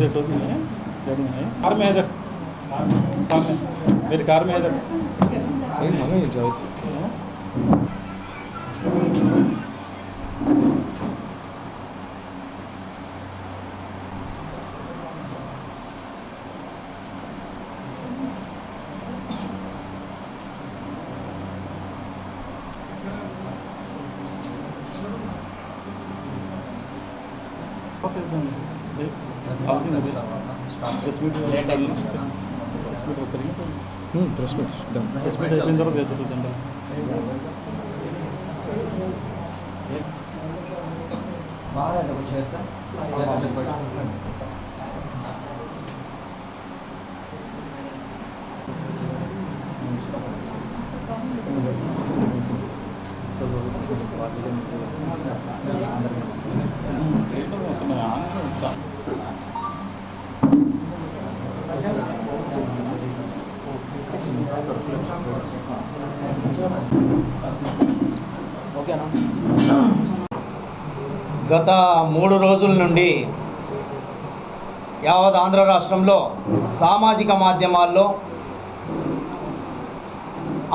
Car में इधर सामने मेरी कार में इधर గత 3 రోజుల నుండి యావత్ ఆంధ్ర రాష్ట్రంలో సామాజిక మాధ్యమాల్లో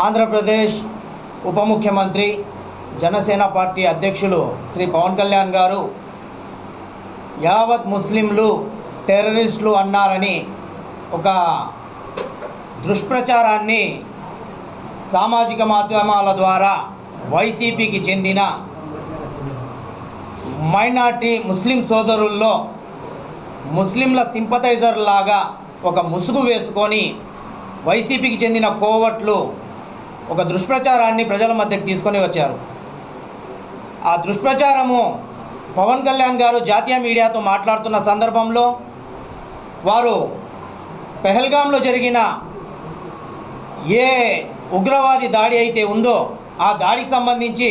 ఆంధ్రప్రదేశ్ ఉప ముఖ్యమంత్రి జనసేన పార్టీ అధ్యక్షులు శ్రీ పవన్ కళ్యాణ్ గారు యావత్ ముస్లింలు టెర్రరిస్టులు అన్నారని ఒక దుష్ప్రచారాన్ని సామాజిక మాధ్యమాల ద్వారా వైసీపీకి చెందిన మైనార్టీ ముస్లిం సోదరుల్లో ముస్లింల సింపథైజర్ లాగా ఒక ముసుగు వేసుకొని వైసీపీకి చెందిన కోవట్లు ఒక దుష్ప్రచారాన్ని ప్రజల మధ్యకు తీసుకొని వచ్చారు. ఆ దుష్ప్రచారము పవన్ కళ్యాణ్ గారు జాతీయ మీడియాతో మాట్లాడుతున్న సందర్భంలో వారు పెహల్గాంలో జరిగిన ఏ ఉగ్రవాది దాడి అయితే ఉందో ఆ దాడికి సంబంధించి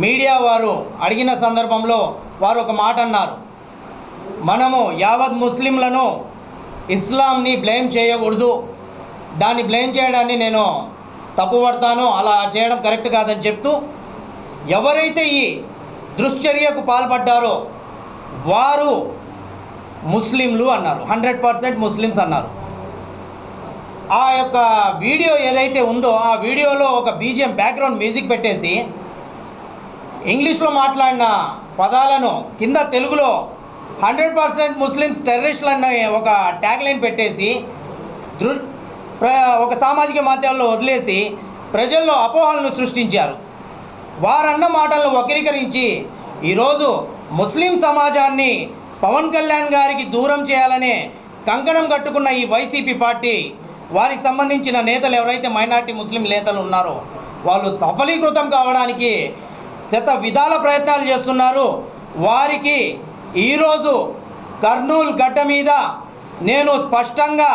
మీడియా వారు అడిగిన సందర్భంలో వారు ఒక మాట అన్నారు, మనము యావత్ ముస్లింలను ఇస్లాంని బ్లేమ్ చేయకూడదు, దాన్ని బ్లేమ్ చేయడాన్ని నేను తప్పుపడతాను, అలా చేయడం కరెక్ట్ కాదని చెప్తూ ఎవరైతే ఈ దుశ్చర్యకు పాల్పడ్డారో వారు ముస్లింలు అన్నారు, 100% ముస్లిమ్స్ అన్నారు. ఆ యొక్క వీడియో ఏదైతే ఉందో ఆ వీడియోలో ఒక బీజిఎం బ్యాక్గ్రౌండ్ మ్యూజిక్ పెట్టేసి ఇంగ్లీష్లో మాట్లాడిన పదాలను కింద తెలుగులో 100% ముస్లిమ్స్ టెర్రరిస్టులు అన్న ఒక ట్యాగ్ లైన్ పెట్టేసి ఒక సామాజిక మాధ్యమాల్లో వదిలేసి ప్రజల్లో అపోహలను సృష్టించారు. వారన్న మాటలను వక్రీకరించి ఈరోజు ముస్లిం సమాజాన్ని పవన్ కళ్యాణ్ గారికి దూరం చేయాలనే కంకణం కట్టుకున్న ఈ వైసీపీ పార్టీ వారికి సంబంధించిన నేతలు ఎవరైతే మైనార్టీ ముస్లిం నేతలు ఉన్నారో వాళ్ళు సఫలీకృతం కావడానికి శత విధాల ప్రయత్నాలు చేస్తున్నారు. వారికి ఈరోజు కర్నూలు గడ్డ మీద నేను స్పష్టంగా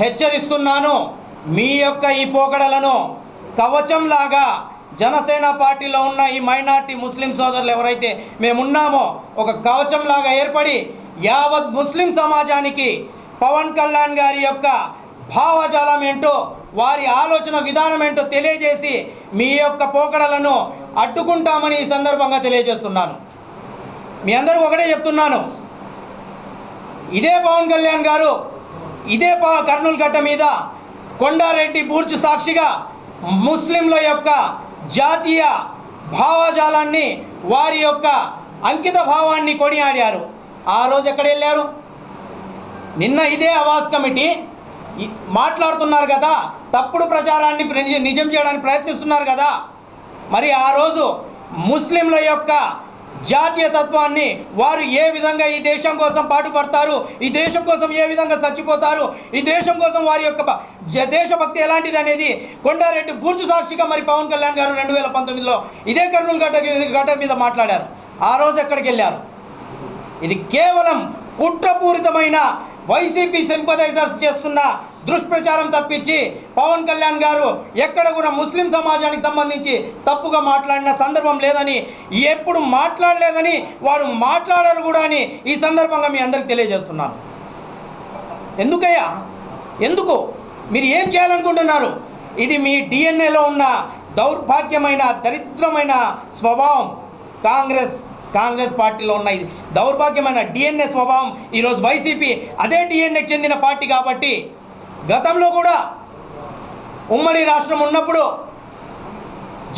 హెచ్చరిస్తున్నాను, మీ యొక్క ఈ పోకడలను కవచంలాగా జనసేన పార్టీలో ఉన్న ఈ మైనార్టీ ముస్లిం సోదరులు ఎవరైతే మేమున్నామో ఒక కవచంలాగా ఏర్పడి యావత్ ముస్లిం సమాజానికి పవన్ కళ్యాణ్ గారి యొక్క భావజాలం ఏంటో వారి ఆలోచన విధానం ఏంటో తెలియజేసి మీ యొక్క పోకడలను అడ్డుకుంటామని ఈ సందర్భంగా తెలియజేస్తున్నాను. మీ అందరూ ఒకటే చెప్తున్నాను, ఇదే పవన్ కళ్యాణ్ గారు ఇదే కర్నూలు గడ్డ మీద కొండారెడ్డి బూర్చు సాక్షిగా ముస్లింల యొక్క జాతీయ భావజాలాన్ని వారి యొక్క అంకిత భావాన్ని కొనియాడారు. ఆ రోజు ఎక్కడ వెళ్ళారు? నిన్న ఇదే ఆవాజ్ కమిటీ మాట్లాడుతున్నారు కదా, తప్పుడు ప్రచారాన్ని నిజం చేయడానికి ప్రయత్నిస్తున్నారు కదా. మరి ఆ రోజు ముస్లింల యొక్క జాతీయ తత్వాన్ని వారు ఏ విధంగా ఈ దేశం కోసం పాటుపడతారు, ఈ దేశం కోసం ఏ విధంగా చచ్చిపోతారు, ఈ దేశం కోసం వారి యొక్క దేశభక్తి ఎలాంటిది అనేది కొండారెడ్డి బూర్చు సాక్షిగా మరి పవన్ కళ్యాణ్ గారు 2019లో ఇదే కర్నూలు గడ్డ మీద మాట్లాడారు. ఆ రోజు ఎక్కడికి వెళ్ళారు? ఇది కేవలం కుట్రపూరితమైన వైసీపీ సింపథైజర్స్ చేస్తున్న దుష్ప్రచారం తప్పించి పవన్ కళ్యాణ్ గారు ఎక్కడ కూడా ముస్లిం సమాజానికి సంబంధించి తప్పుగా మాట్లాడిన సందర్భం లేదని, ఎప్పుడు మాట్లాడలేదని, వాడు మాట్లాడరు కూడా అని ఈ సందర్భంగా మీ అందరికి తెలియజేస్తున్నాను. ఎందుకయ్యా? ఎందుకు మీరు ఏం చేయాలనుకుంటున్నారు? ఇది మీ డిఎన్ఏలో ఉన్న దౌర్భాగ్యమైన దరిద్రమైన స్వభావం. కాంగ్రెస్ కాంగ్రెస్ పార్టీలో ఉన్న ఇది దౌర్భాగ్యమైన డిఎన్ఏ స్వభావం. ఈరోజు వైసీపీ అదే డిఎన్ఏకి చెందిన పార్టీ కాబట్టి గతంలో కూడా ఉమ్మడి రాష్ట్రం ఉన్నప్పుడు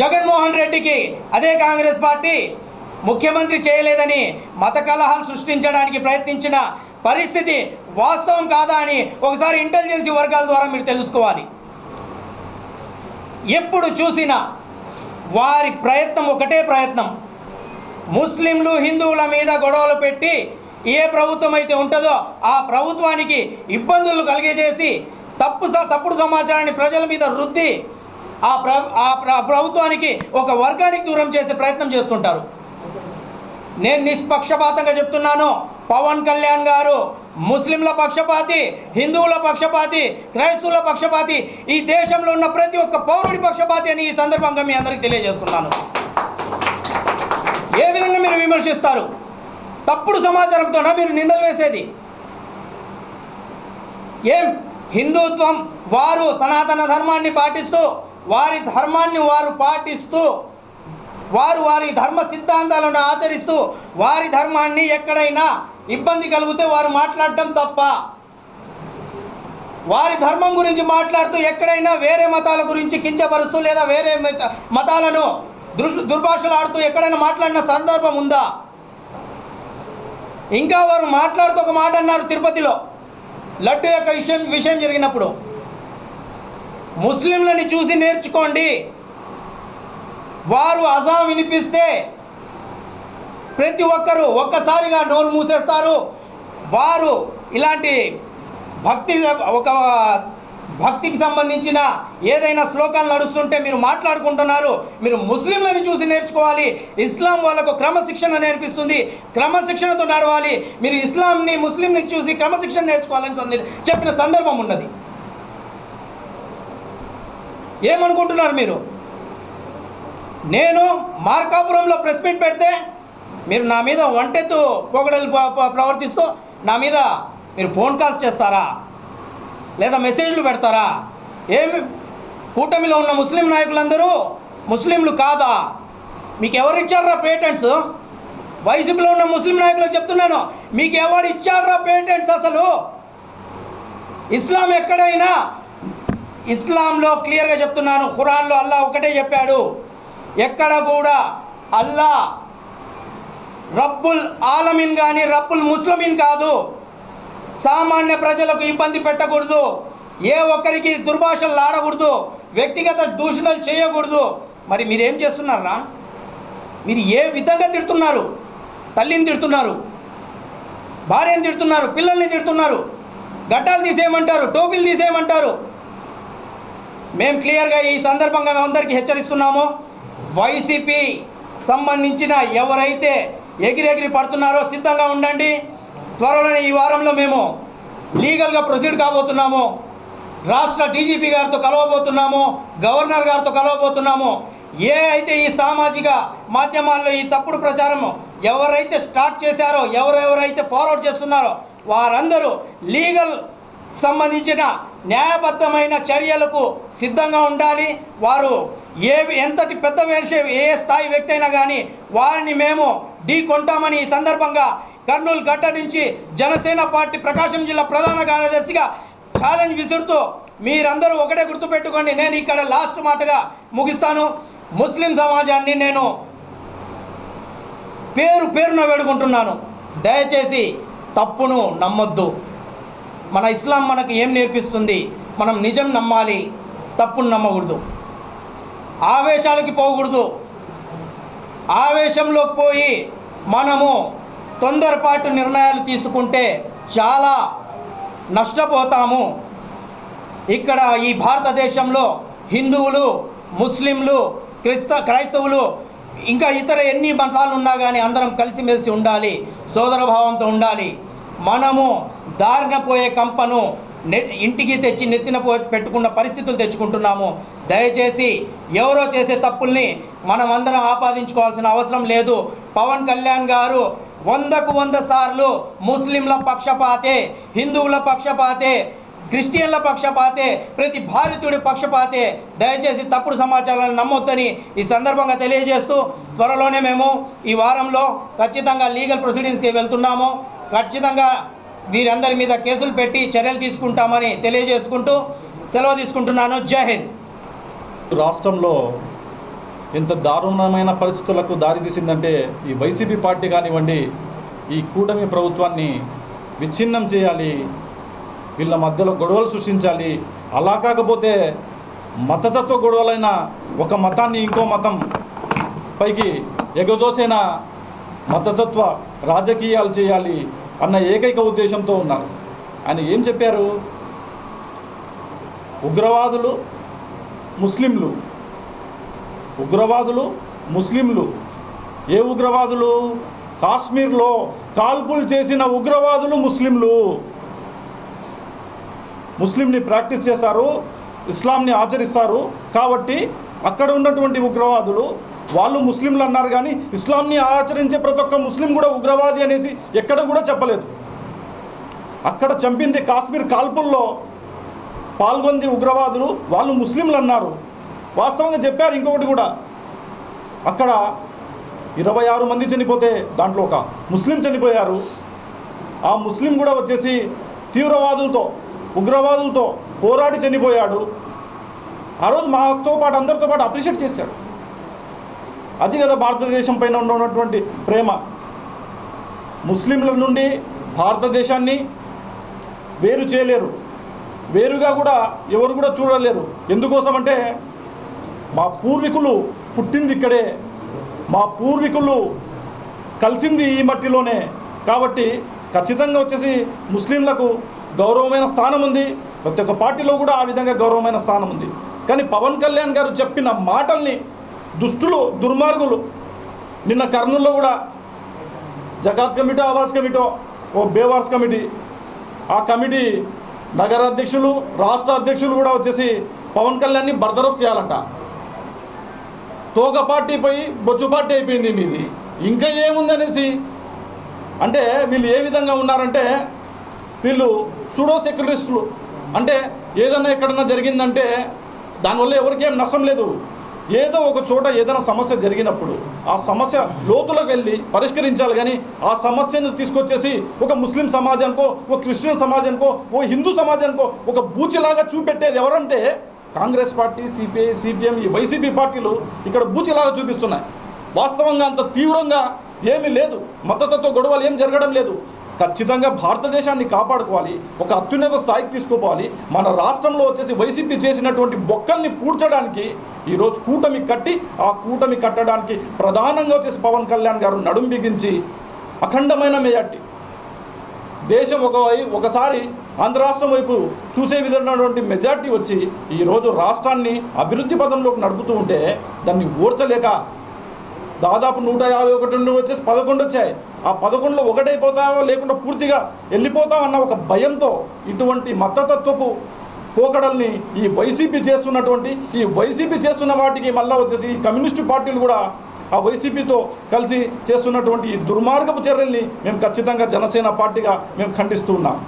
జగన్మోహన్ రెడ్డికి అదే కాంగ్రెస్ పార్టీ ముఖ్యమంత్రి చేయలేదని మత కలహాలు సృష్టించడానికి ప్రయత్నించిన పరిస్థితి వాస్తవం కాదా అని ఒకసారి ఇంటెలిజెన్సీ వర్గాల ద్వారా మీరు తెలుసుకోవాలి. ఎప్పుడు చూసినా వారి ప్రయత్నం ఒకటే ప్రయత్నం, ముస్లింలు హిందువుల మీద గొడవలు పెట్టి ఏ ప్రభుత్వం అయితే ఉంటుందో ఆ ప్రభుత్వానికి ఇబ్బందులు కలిగజేసి తప్పుడు సమాచారాన్ని ప్రజల మీద రుద్ది ఆ ప్రభుత్వానికి ఒక వర్గానికి దూరం చేసే ప్రయత్నం చేస్తుంటారు. నేను నిష్పక్షపాతంగా చెప్తున్నాను, పవన్ కళ్యాణ్ గారు ముస్లింల పక్షపాతి, హిందువుల పక్షపాతి, క్రైస్తవుల పక్షపాతి, ఈ దేశంలో ఉన్న ప్రతి ఒక్క పౌరుడి పక్షపాతి అని ఈ సందర్భంగా మీ అందరికీ తెలియజేస్తున్నాను. ఏ విధంగా మీరు విమర్శిస్తారు? తప్పుడు సమాచారంతోనా మీరు నిందలు వేసేది? ఏం హిందుత్వం వారు సనాతన ధర్మాన్ని పాటిస్తూ వారి ధర్మాన్ని వారు పాటిస్తూ వారి ధర్మ సిద్ధాంతాలను ఆచరిస్తూ వారి ధర్మాన్ని ఎక్కడైనా ఇబ్బంది కలిగితే వారు మాట్లాడటం తప్ప, వారి ధర్మం గురించి మాట్లాడుతూ ఎక్కడైనా వేరే మతాల గురించి కించపరుస్తూ లేదా వేరే మతాలను దుర్భాషలాడుతూ ఎక్కడైనా మాట్లాడిన సందర్భం ఉందా? ఇంకా వారు మాట్లాడుతూ ఒక మాట అన్నారు తిరుపతిలో లడ్డు యొక్క విషయం జరిగినప్పుడు, ముస్లింలని చూసి నేర్చుకోండి, వారు అజాం వినిపిస్తే ప్రతి ఒక్కరూ ఒక్కసారిగా నోరు మూసేస్తారు, వారు ఇలాంటి భక్తికి సంబంధించిన ఏదైనా శ్లోకాలు నడుస్తుంటే మీరు మాట్లాడుకుంటున్నారు, మీరు ముస్లింలను చూసి నేర్చుకోవాలి, ఇస్లాం వాళ్ళకు క్రమశిక్షణ నేర్పిస్తుంది, క్రమశిక్షణతో నడవాలి, మీరు ఇస్లాంని ముస్లింని చూసి క్రమశిక్షణ నేర్చుకోవాలని చెప్పిన సందర్భం ఉన్నది. ఏమనుకుంటున్నారు మీరు? నేను మార్కాపురంలో ప్రెస్ మీట్ పెడితే మీరు నా మీద వంటెత్తు పొగడలు ప్రవర్తిస్తూ నా మీద మీరు ఫోన్ కాల్స్ చేస్తారా లేదా మెసేజ్లు పెడతారా? ఏమి కూటమిలో ఉన్న ముస్లిం నాయకులందరూ ముస్లింలు కాదా? మీకు ఎవరు ఇచ్చారా పేటెంట్స్? వైసీపీలో ఉన్న ముస్లిం నాయకులకు చెప్తున్నాను, మీకు ఎవరు ఇచ్చారా పేటెంట్స్? అసలు ఇస్లాం ఎక్కడైనా, ఇస్లాంలో క్లియర్గా చెప్తున్నాను, ఖురాన్లో అల్లా ఒకటే చెప్పాడు, ఎక్కడ కూడా అల్లా రబ్బుల్ ఆలమీన్ కానీ రబ్బుల్ ముస్లిమీన్ కాదు. సామాన్య ప్రజలకు ఇబ్బంది పెట్టకూడదు, ఏ ఒక్కరికి దుర్భాషలు ఆడకూడదు, వ్యక్తిగత దూషణలు చేయకూడదు. మరి మీరేం చేస్తున్నారా? మీరు ఏ విధంగా తిడుతున్నారు? తల్లిని తిడుతున్నారు, భార్యని తిడుతున్నారు, పిల్లల్ని తిడుతున్నారు, గడ్డాలు తీసేయమంటారు, టోపీలు తీసేయమంటారు. మేము క్లియర్గా ఈ సందర్భంగా అందరికీ హెచ్చరిస్తున్నాము, వైసీపీ సంబంధించిన ఎవరైతే ఎగిరెగిరి పడుతున్నారో సిద్ధంగా ఉండండి. త్వరలోనే ఈ వారంలో మేము లీగల్గా ప్రొసీడ్ కాబోతున్నాము, రాష్ట్ర డీజీపీ గారితో కలవబోతున్నాము, గవర్నర్ గారితో కలవబోతున్నాము. ఏ అయితే ఈ సామాజిక మాధ్యమాల్లో ఈ తప్పుడు ప్రచారం ఎవరైతే స్టార్ట్ చేశారో, ఎవరెవరైతే ఫార్వర్డ్ చేస్తున్నారో వారందరూ లీగల్ సంబంధించిన న్యాయబద్ధమైన చర్యలకు సిద్ధంగా ఉండాలి. వారు ఎంతటి పెద్ద ఏ స్థాయి వ్యక్తి అయినా కానీ వారిని మేము ఢీ కొంటామని ఈ సందర్భంగా కర్నూలు గడ్డ నుంచి జనసేన పార్టీ ప్రకాశం జిల్లా ప్రధాన కార్యదర్శిగా ఛాలెంజ్ విసురుతూ మీరందరూ ఒకటే గుర్తుపెట్టుకోండి. నేను ఇక్కడ లాస్ట్ మాటగా ముగిస్తాను. ముస్లిం సమాజాన్ని నేను పేరున వేడుకుంటున్నాను, దయచేసి తప్పును నమ్మొద్దు. మన ఇస్లాం మనకు ఏం నేర్పిస్తుంది? మనం నిజం నమ్మాలి, తప్పును నమ్మకూడదు, ఆవేశాలకి పోకూడదు. ఆవేశంలో పోయి మనము తొందరపాటు నిర్ణయాలు తీసుకుంటే చాలా నష్టపోతాము. ఇక్కడ ఈ భారతదేశంలో హిందువులు, ముస్లింలు, క్రైస్తవులు ఇంకా ఇతర ఎన్ని మతాలు ఉన్నా కానీ అందరం కలిసిమెలిసి ఉండాలి, సోదరభావంతో ఉండాలి. మనము దారిన పోయే కంపను ఇంటికి తెచ్చి నెత్తిన పెట్టుకున్న పరిస్థితులు తెచ్చుకుంటున్నాము. దయచేసి ఎవరో చేసే తప్పుల్ని మనం అందరం ఆపాదించుకోవాల్సిన అవసరం లేదు. పవన్ కళ్యాణ్ గారు 100కు 100 సార్లు ముస్లింల పక్షపాతే, హిందువుల పక్షపాతే, క్రిస్టియన్ల పక్షపాతే, ప్రతి భారతీయుడి పక్షపాతే. దయచేసి తప్పుడు సమాచారాలను నమ్మొద్దని ఈ సందర్భంగా తెలియజేస్తూ, త్వరలోనే మేము ఈ వారంలో ఖచ్చితంగా లీగల్ ప్రొసీడింగ్స్కి వెళ్తున్నాము. ఖచ్చితంగా వీరందరి మీద కేసులు పెట్టి చర్యలు తీసుకుంటామని తెలియజేసుకుంటూ సెలవు తీసుకుంటున్నాను. జై హింద్. రాష్ట్రంలో ఎంత దారుణమైన పరిస్థితులకు దారితీసిందంటే ఈ వైసీపీ పార్టీ కానివ్వండి, ఈ కూటమి ప్రభుత్వాన్ని విచ్ఛిన్నం చేయాలి, వీళ్ళ మధ్యలో గొడవలు సృష్టించాలి. అలా కాకపోతే మతతత్వ గొడవలైన ఒక మతాన్ని ఇంకో మతం పైకి ఎగదోసైన మతతత్వ రాజకీయాలు చేయాలి అన్న ఏకైక ఉద్దేశంతో ఉన్నారు. ఆయన ఏం చెప్పారు? ఉగ్రవాదులు ముస్లింలు, ఉగ్రవాదులు ముస్లింలు. ఏ ఉగ్రవాదులు? కాశ్మీర్లో కాల్పులు చేసిన ఉగ్రవాదులు ముస్లింలు. ముస్లింని ప్రాక్టీస్ చేశారు, ఇస్లాంని ఆచరిస్తారు. కాబట్టి అక్కడ ఉన్నటువంటి ఉగ్రవాదులు వాళ్ళు ముస్లింలు అన్నారు, కానీ ఇస్లాంని ఆచరించే ప్రతి ఒక్క ముస్లిం కూడా ఉగ్రవాది అనేసి ఎక్కడ కూడా చెప్పలేదు. అక్కడ చంపింది కాశ్మీర్ కాల్పుల్లో పాల్గొంది ఉగ్రవాదులు, వాళ్ళు ముస్లింలు అన్నారు. వాస్తవంగా చెప్పారు. ఇంకొకటి కూడా, అక్కడ 26 మంది చనిపోతే దాంట్లో ఒక ముస్లిం చనిపోయారు. ఆ ముస్లిం కూడా వచ్చేసి తీవ్రవాదులతో, ఉగ్రవాదులతో పోరాడి చనిపోయాడు. ఆ రోజు మాతో పాటు అందరితో పాటు అప్రిషియేట్ చేశాడు. అది కదా భారతదేశం పైన ఉన్నటువంటి ప్రేమ. ముస్లింల నుండి భారతదేశాన్ని వేరు చేయలేరు, వేరుగా కూడా ఎవరు కూడా చూడలేరు. ఎందుకోసమంటే మా పూర్వీకులు పుట్టింది ఇక్కడే, మా పూర్వీకులు కలిసింది ఈ మట్టిలోనే. కాబట్టి ఖచ్చితంగా వచ్చేసి ముస్లింలకు గౌరవమైన స్థానం ఉంది. ప్రతి ఒక్క పార్టీలో కూడా ఆ విధంగా గౌరవమైన స్థానం ఉంది. కానీ పవన్ కళ్యాణ్ గారు చెప్పిన మాటల్ని దుష్టులు, దుర్మార్గులు నిన్న కర్నూలులో కూడా జకాత్ కమిటీ, ఆవాస్ కమిటీ, ఓ బేవార్స్ కమిటీ, ఆ కమిటీ నగర అధ్యక్షులు, రాష్ట్ర అధ్యక్షులు కూడా వచ్చేసి పవన్ కళ్యాణ్ని బర్దరఫ్ చేయాలంట. తోక పార్టీ పోయి బొచ్చు పార్టీ అయిపోయింది మీది, ఇంకా ఏముందనేసి. అంటే వీళ్ళు ఏ విధంగా ఉన్నారంటే, వీళ్ళు సూడో సెక్యులరిస్టులు. అంటే ఏదన్నా ఎక్కడన్నా జరిగిందంటే దానివల్ల ఎవరికేం నష్టం లేదు. ఏదో ఒక చోట ఏదైనా సమస్య జరిగినప్పుడు ఆ సమస్య లోతులకు వెళ్ళి పరిష్కరించాలి, కానీ ఆ సమస్యను తీసుకొచ్చేసి ఒక ముస్లిం సమాజానికో, ఒక క్రిస్టియన్ సమాజానికో, ఒక హిందూ సమాజానికో ఒక బూచిలాగా చూపెట్టేది ఎవరంటే కాంగ్రెస్ పార్టీ, సిపిఐ, సిపిఎం, ఈ వైసీపీ పార్టీలు ఇక్కడ బూచిలాగా చూపిస్తున్నాయి. వాస్తవంగా అంత తీవ్రంగా ఏమీ లేదు, మతతత్వ గొడవలు ఏం జరగడం లేదు. ఖచ్చితంగా భారతదేశాన్ని కాపాడుకోవాలి, ఒక అత్యున్నత స్థాయికి తీసుకుపోవాలి. మన రాష్ట్రంలో వచ్చేసి వైసీపీ చేసినటువంటి బొక్కల్ని పూడ్చడానికి ఈరోజు కూటమి కట్టి, ఆ కూటమి కట్టడానికి ప్రధానంగా వచ్చేసి పవన్ కళ్యాణ్ గారు నడుం బిగించి అఖండమైన మెజార్టీ, దేశం ఒకసారి ఆంధ్ర రాష్ట్రం వైపు చూసే విధమైనటువంటి మెజార్టీ వచ్చి ఈరోజు రాష్ట్రాన్ని అభివృద్ధి పదంలోకి నడుపుతూ ఉంటే దాన్ని ఓర్చలేక దాదాపు 151 నుండి వచ్చేసి 11 వచ్చాయి. ఆ 11లో ఒకటైపోతావో లేకుండా పూర్తిగా వెళ్ళిపోతాం అన్న ఒక భయంతో ఇటువంటి మతతత్వపు పోకడల్ని ఈ వైసీపీ చేస్తున్న వాటికి మళ్ళీ వచ్చేసి ఈ కమ్యూనిస్టు పార్టీలు కూడా ఆ వైసీపీతో కలిసి చేస్తున్నటువంటి ఈ దుర్మార్గపు చర్యల్ని మేము ఖచ్చితంగా జనసేన పార్టీగా మేము ఖండిస్తూ ఉన్నాం.